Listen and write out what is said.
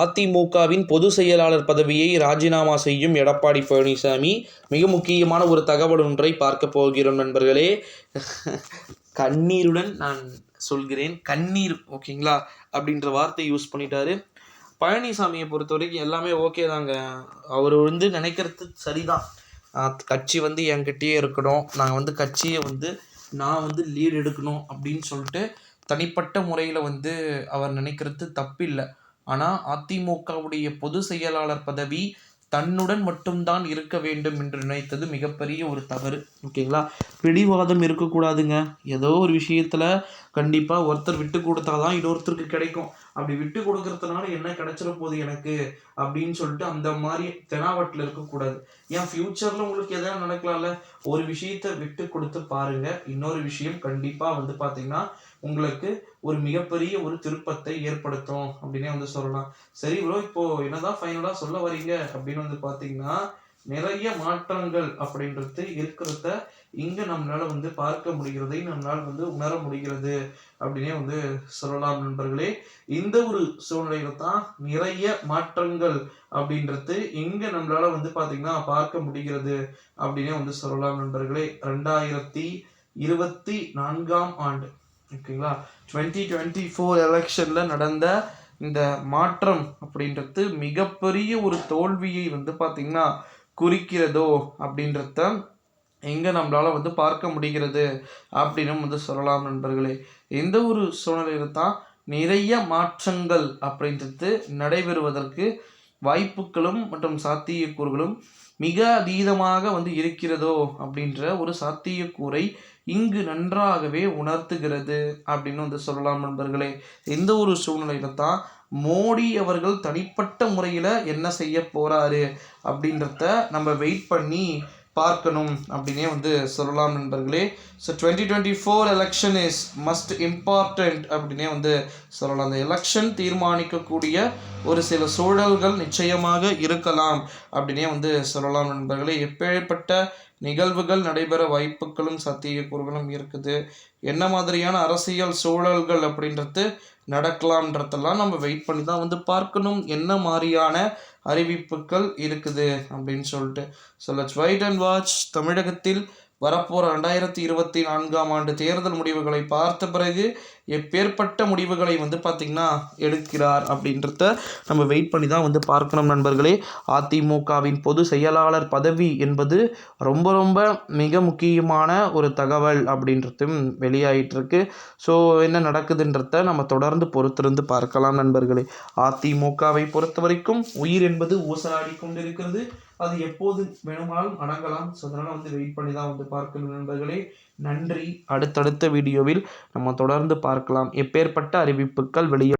அதிமுகவின் பொதுச் செயலாளர் பதவியை ராஜினாமா செய்யும் எடப்பாடி பழனிசாமி. மிக முக்கியமான ஒரு தகவல் ஒன்றை பார்க்க போகிறோம் நண்பர்களே. கண்ணீருடன் நான் சொல்கிறேன், கண்ணீர் ஓகேங்களா அப்படின்ற வார்த்தை யூஸ் பண்ணிட்டாரு. பழனிசாமியை பொறுத்த வரைக்கும் எல்லாமே ஓகே தாங்க. அவர் நினைக்கிறது சரிதான். கட்சி என்கிட்டயே இருக்கணும், நான் கட்சியை நான் லீடு எடுக்கணும் அப்படின்னு சொல்லிட்டு தனிப்பட்ட முறையில் அவர் நினைக்கிறது தப்பில்லை. ஆனால் அதிமுகவுடைய பொதுச் செயலாளர் பதவி தன்னுடன் மட்டும்தான் இருக்க வேண்டும் என்று நினைத்தது மிகப்பெரிய ஒரு தவறு. ஓகேங்களா, பிடிவாதம் இருக்கக்கூடாதுங்க. ஏதோ ஒரு விஷயத்தில் கண்டிப்பாக ஒருத்தர் விட்டு கொடுத்தாதான் இன்னொருத்தருக்கு கிடைக்கும். அப்படி விட்டு கொடுக்கறதுனால என்ன கிடைச்சிட போகுது எனக்கு அப்படின்னு சொல்லிட்டு அந்த மாதிரி தெனாவட்டில் இருக்கக்கூடாது. ஏன் ஃப்யூச்சரில் உங்களுக்கு எதாவது நடக்கலாம்ல. ஒரு விஷயத்தை விட்டு கொடுத்து பாருங்க, இன்னொரு விஷயம் கண்டிப்பாக பார்த்தீங்கன்னா உங்களுக்கு ஒரு மிகப்பெரிய ஒரு திருப்பத்தை ஏற்படுத்தும் அப்படின்னே சொல்லலாம். சரி ப்ரோ, இப்போ என்னதான் ஃபைனலாக சொல்ல வரீங்க அப்படின்னு பார்த்தீங்கன்னா, நிறைய மாற்றங்கள் அப்படின்றது இருக்கிறத இங்க நம்மளால பார்க்க முடிகிறதை நம்மளால உணர முடிகிறது அப்படின்னே சொல்லலாம் நண்பர்களே. இந்த ஒரு சூழ்நிலையில தான் நிறைய மாற்றங்கள் அப்படின்றது இங்க நம்மளால பார்த்தீங்கன்னா பார்க்க முடிகிறது அப்படின்னே சொல்லலாம் நண்பர்களே. 2024ஆம் ஆண்டு ஓகேங்களா, 2024 எலெக்ஷன்ல நடந்த இந்த மாற்றம் அப்படின்றது மிகப்பெரிய ஒரு தோல்வியை பார்த்தீங்கன்னா குறிக்கிறதோ அப்படின்றத எங்கே நம்மளால பார்க்க முடிகிறது அப்படின்னு சொல்லலாம் நண்பர்களே. எந்த ஒரு சூழ்நிலையில தான் நிறைய மாற்றங்கள் அப்படின்றது நடைபெறுவதற்கு வாய்ப்புகளும் மற்றும் சாத்தியக்கூறுகளும் மிக அதீதமாக இருக்கிறதோ அப்படின்ற ஒரு சாத்தியக்கூறை இங்கு நன்றாகவே உணர்த்துகிறது அப்படின்னு சொல்லலாம் நண்பர்களே. எந்த ஒரு சூழ்நிலையில தான் மோடி அவர்கள் தனிப்பட்ட முறையில் என்ன செய்ய போறாரு அப்படின்றத நம்ம வெயிட் பண்ணி பார்க்கணும் அப்படின்னே சொல்லலாம் நண்பர்களே. So 2024 election is must important அப்படின்னே சொல்லலாம். அந்த எலெக்ஷன் தீர்மானிக்கக்கூடிய ஒரு சில சூழல்கள் நிச்சயமாக இருக்கலாம் அப்படின்னே சொல்லலாம் நண்பர்களே. எப்பேற்பட்ட நிகழ்வுகள் நடைபெற வாய்ப்புகளும் சாத்தியக்கூறுகளும் இருக்குது, என்ன மாதிரியான அரசியல் சூழல்கள் அப்படின்றது நடக்கலாம்ன்றதெல்லாம் நம்ம வெயிட் பண்ணி தான் பார்க்கணும், என்ன மாதிரியான அறிவிப்புகள் இருக்குது அப்படின்னு சொல்லிட்டு. So let's wait and watch. தமிழகத்தில் வரப்போகிற 2024ஆம் ஆண்டு தேர்தல் முடிவுகளை பார்த்த பிறகு எப்பேற்பட்ட முடிவுகளை பார்த்திங்கன்னா எடுக்கிறார் அப்படின்றத நம்ம வெயிட் பண்ணி தான் பார்க்கணும் நண்பர்களே. அதிமுகவின் பொது செயலாளர் பதவி என்பது ரொம்ப ரொம்ப மிக முக்கியமான ஒரு தகவல் அப்படின்றதும் வெளியாயிட்டிருக்கு. ஸோ என்ன நடக்குதுன்றத நம்ம தொடர்ந்து பொறுத்திருந்து பார்க்கலாம் நண்பர்களே. அதிமுகவை பொறுத்த வரைக்கும் உயிர் என்பது ஊசலாடி கொண்டிருக்கிறது. அது எப்போது வேணுமானாலும் அடங்கலாம். ஸோ அதனால் வெயிட் பண்ணி தான் பார்க்கணும் நண்பர்களே. நன்றி. அடுத்தடுத்த வீடியோவில் நம்ம தொடர்ந்து பார்க்கலாம் எப்பேற்பட்ட அறிவிப்புகள் வெளியே